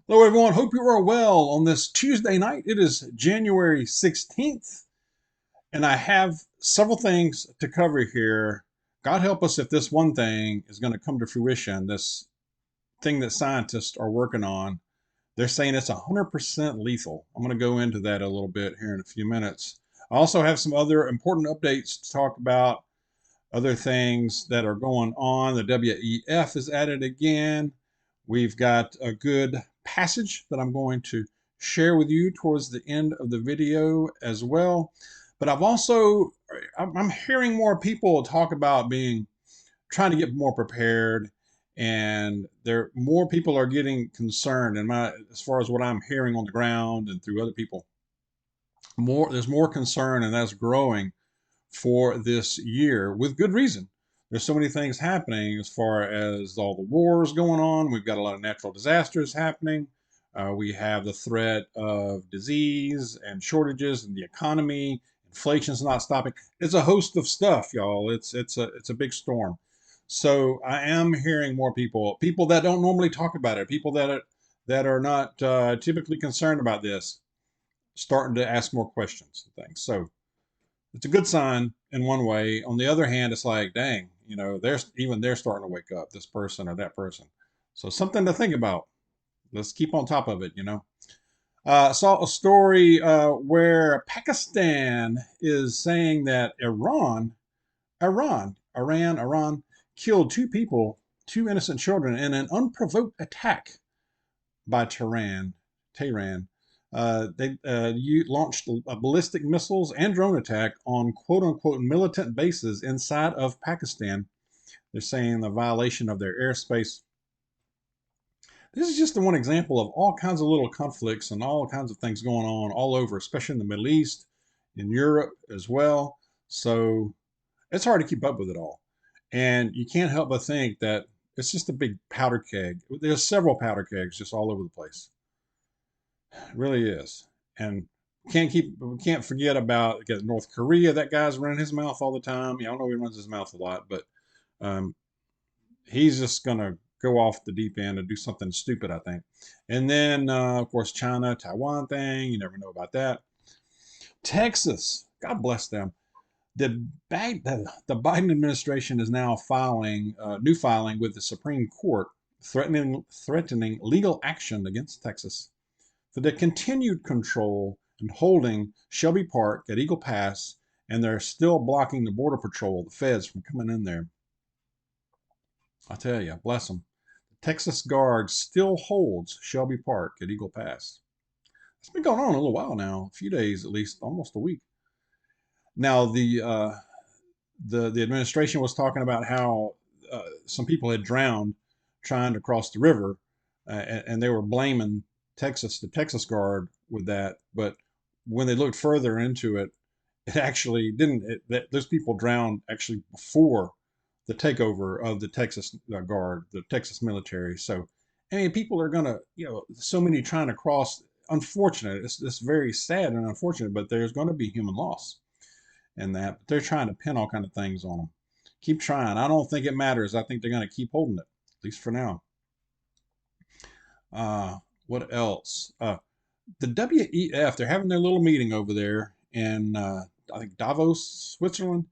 Hello, everyone. Hope you are well on this Tuesday night. It is January 16th, and I have several things to cover here. God help us if this one thing is going to come to fruition, this thing that scientists are working on. They're saying it's 100% lethal. I'm going to go into that a little bit here in a few minutes. I also have some other important updates to talk about, other things that are going on. The WEF is at it again. We've got a good passage that I'm going to share with you towards the end of the video as well. But I'm hearing more people talk about trying to get more prepared, and more people are getting concerned. And as far as what I'm hearing on the ground and through other people, there's more concern, and that's growing for this year with good reason. There's so many things happening as far as all the wars going on. We've got a lot of natural disasters happening. We have the threat of disease and shortages in the economy. Inflation's not stopping. It's a host of stuff, y'all. It's a big storm. So I am hearing more people that don't normally talk about it, people that are not typically concerned about this, starting to ask more questions and things. So it's a good sign in one way. On the other hand, it's like, dang, they're starting to wake up, this person or that person. So something to think about. Let's keep on top of it. Saw a story where Pakistan is saying that Iran killed two people, two innocent children, in an unprovoked attack by Tehran. They launched ballistic missiles and drone attack on quote unquote militant bases inside of Pakistan. They're saying the violation of their airspace. This is just the one example of all kinds of little conflicts and all kinds of things going on all over, especially in the Middle East, in Europe as well. So it's hard to keep up with it all. And you can't help but think that it's just a big powder keg. There's several powder kegs just all over the place. It really is. And we can't forget about North Korea. That guy's running his mouth all the time. Yeah, I don't know he runs his mouth a lot, but um, he's just gonna go off the deep end and do something stupid, I think. And then of course China, Taiwan thing. You never know about that. Texas, God bless them. The Biden administration is now filing new filing with the Supreme Court, threatening legal action against Texas for the continued control and holding Shelby Park at Eagle Pass, and they're still blocking the Border Patrol, the feds, from coming in there. I tell you, bless them. The Texas Guard still holds Shelby Park at Eagle Pass. It's been going on a little while now, a few days at least, almost a week. Now the administration was talking about how some people had drowned trying to cross the river, and they were blaming the Texas Guard with that. But when they looked further into it, it actually didn't. Those people drowned actually before the takeover of the Texas Guard, the Texas military. So, I mean, people are gonna, so many trying to cross. Unfortunate. It's very sad and unfortunate, but there's going to be human loss in that. But they're trying to pin all kind of things on them. Keep trying. I don't think it matters. I think they're going to keep holding it, at least for now. What else? The WEF, they're having their little meeting over there in, I think, Davos, Switzerland.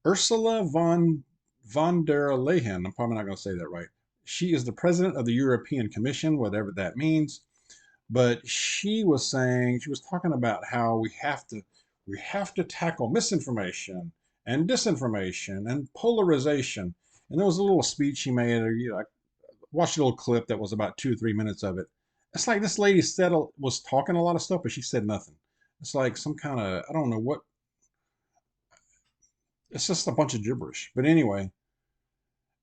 Ursula von der Leyen, I'm probably not going to say that right. She is the president of the European Commission, whatever that means. But she was talking about how we have to tackle misinformation and disinformation and polarization. And there was a little speech she made, or I watched a little clip that was about 2 or 3 minutes of it. It's like this lady was talking a lot of stuff, but she said nothing. It's like some kind of, I don't know what. It's just a bunch of gibberish. But anyway,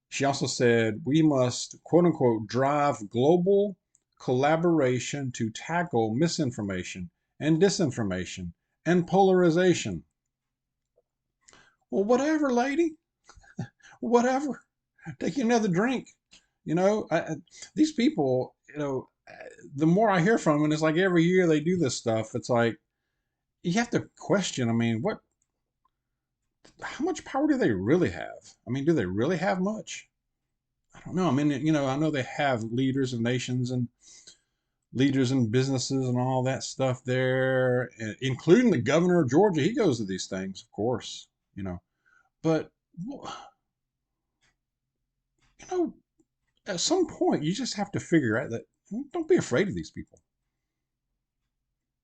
she also said we must, quote unquote, drive global collaboration to tackle misinformation and disinformation and polarization. Well, whatever, lady, whatever. Take you another drink. These people, the more I hear from them, and it's like every year they do this stuff. It's like you have to question. I mean, how much power do they really have? I mean, do they really have much? I don't know. I mean, I know they have leaders of nations, and leaders and businesses and all that stuff there, including the governor of Georgia. He goes to these things, of course, you know. But, you know, at some point, you just have to figure out that don't be afraid of these people.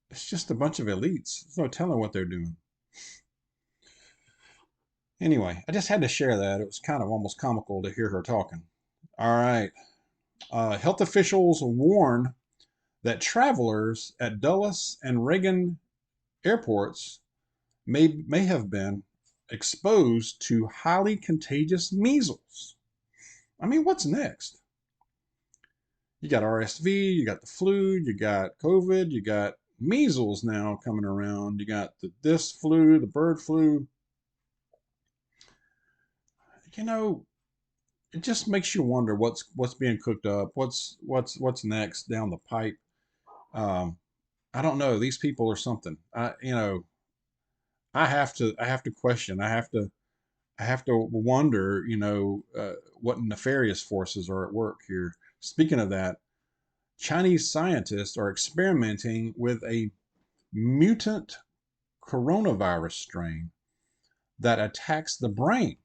It's just a bunch of elites. There's no telling what they're doing. Anyway, I just had to share that. It was kind of almost comical to hear her talking. All right. Health officials warn that travelers at Dulles and Reagan airports may have been exposed to highly contagious measles. I mean, what's next? You got RSV, you got the flu, you got COVID, you got measles now coming around. You got this flu, the bird flu. You know, it just makes you wonder what's being cooked up, what's next down the pipe. Um, I don't know. These people are something. I have to question. I have to wonder. What nefarious forces are at work here. Speaking of that, Chinese scientists are experimenting with a mutant coronavirus strain that attacks the brain.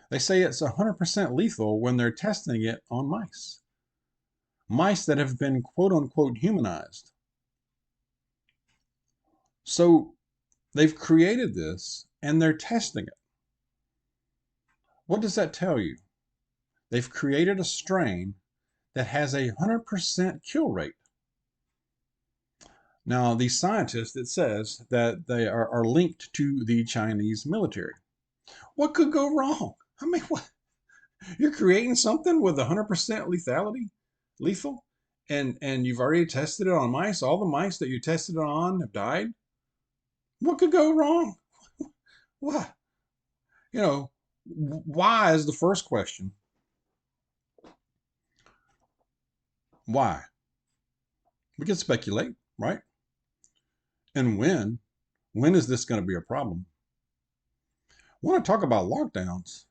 They say it's 100% lethal when they're testing it on mice that have been quote unquote humanized. So they've created this and they're testing it. What does that tell you? They've created a strain that has a 100% kill rate. Now, these scientists, it says that they are linked to the Chinese military. What could go wrong? I mean, what? You're creating something with 100% lethal, and you've already tested it on mice. All the mice that you tested it on have died. What could go wrong? What? Why is the first question. Why? We can speculate, right? And when is this going to be a problem? I want to talk about lockdowns.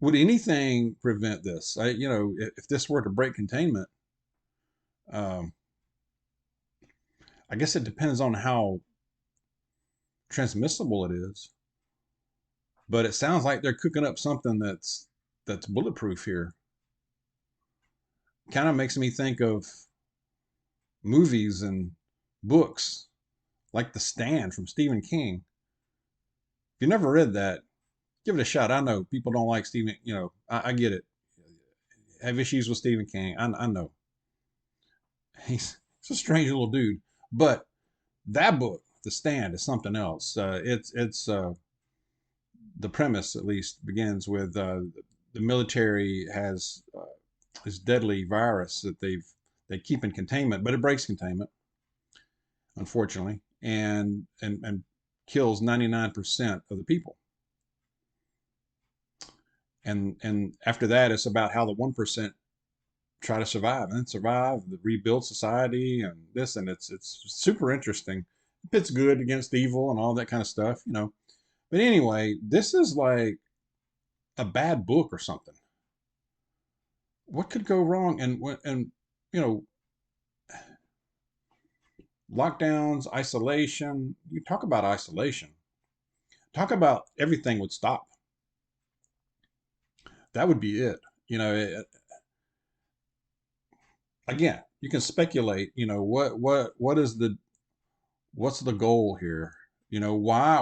Would anything prevent this? If this were to break containment, um, I guess it depends on how transmissible it is. But it sounds like they're cooking up something that's bulletproof here. Kind of makes me think of movies and books like The Stand from Stephen King. If you never read that, give it a shot. I know people don't like Stephen. I get it. Have issues with Stephen King. I know. He's a strange little dude, but that book, The Stand, is something else. It's the premise, at least, begins with the military has this deadly virus that they keep in containment, but it breaks containment, unfortunately, and kills 99% of the people. And after that, it's about how the 1% try to survive rebuild society, and it's super interesting. It's good against evil and all that kind of stuff. But anyway, this is like a bad book or something. What could go wrong? And you know, lockdowns, isolation. You talk about isolation. Talk about everything would stop. That would be it. Again, you can speculate. What's the goal here? Why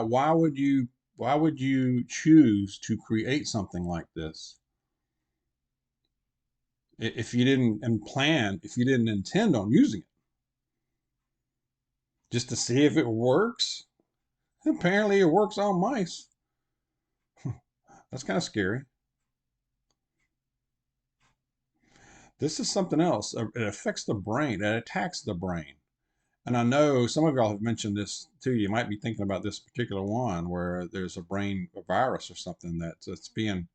would you choose to create something like this if you didn't intend on using it, just to see if it works? Apparently it works on mice. That's kind of scary. This is something else. It affects the brain. It attacks the brain. And I know some of y'all have mentioned this too. You might be thinking about this particular one where there's a virus or something that's being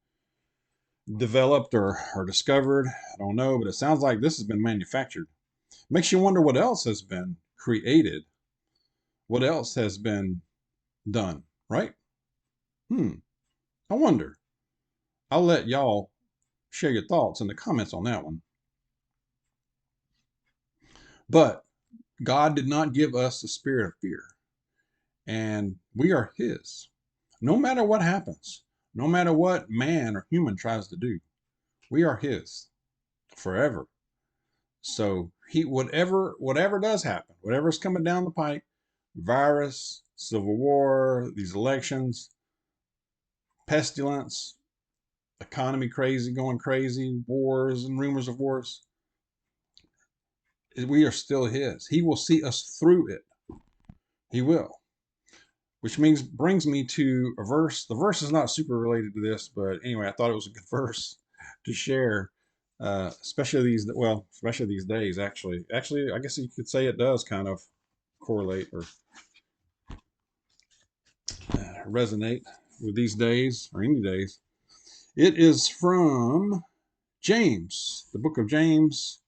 developed or discovered. I don't know, but it sounds like this has been manufactured. Makes you wonder what else has been created, what else has been done, right? I wonder. I'll let y'all share your thoughts in the comments on that one. But God did not give us the spirit of fear, and we are His. No matter what happens, no matter what man or human tries to do, we are His forever. So He, whatever does happen, whatever's coming down the pike, virus, civil war, these elections, pestilence, economy crazy, going crazy, wars and rumors of wars, we are still His. He will see us through it. He will. Which brings me to a verse. The verse is not super related to this, but anyway, I thought it was a good verse to share, especially these days. Actually, I guess you could say it does kind of correlate or resonate with these days or any days. It is from James, the book of James,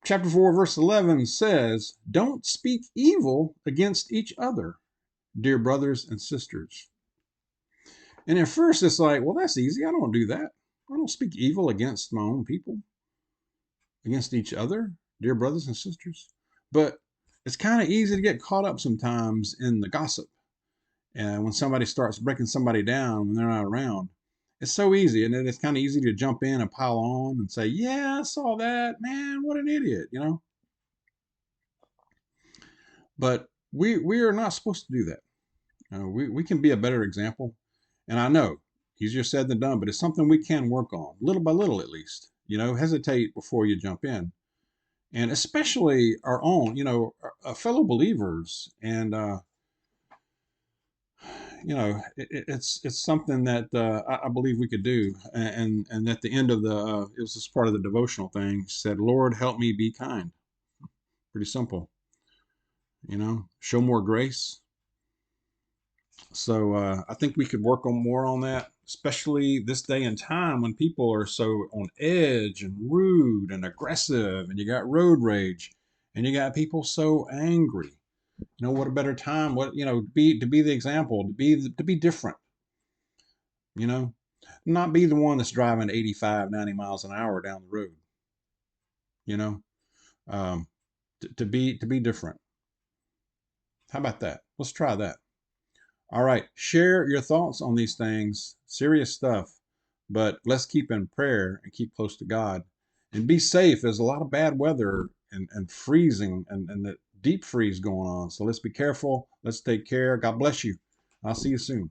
chapter 4, verse 11 says, "Don't speak evil against each other, dear brothers and sisters." And at first it's like, well, that's easy. I don't do that. I don't speak evil against my own people, against each other, dear brothers and sisters. But it's kind of easy to get caught up sometimes in the gossip. And when somebody starts breaking somebody down when they're not around, it's so easy. And then it's kind of easy to jump in and pile on and say, yeah, I saw that. Man, what an idiot, you know? But we are not supposed to do that. We can be a better example. And I know, easier said than done, but it's something we can work on, little by little at least. Hesitate before you jump in. And especially our own, fellow believers. And, it's something that I believe we could do. And at the end of it was just part of the devotional thing, said, Lord, help me be kind. Pretty simple. Show more grace. So I think we could work on more on that, especially this day and time when people are so on edge and rude and aggressive, and you got road rage, and you got people so angry. What a better time? To be the example, to be different. Not be the one that's driving 85, 90 miles an hour down the road. You know, um, to be different. How about that? Let's try that. All right, share your thoughts on these things, serious stuff, but let's keep in prayer and keep close to God and be safe. There's a lot of bad weather and freezing and the deep freeze going on. So let's be careful. Let's take care. God bless you. I'll see you soon.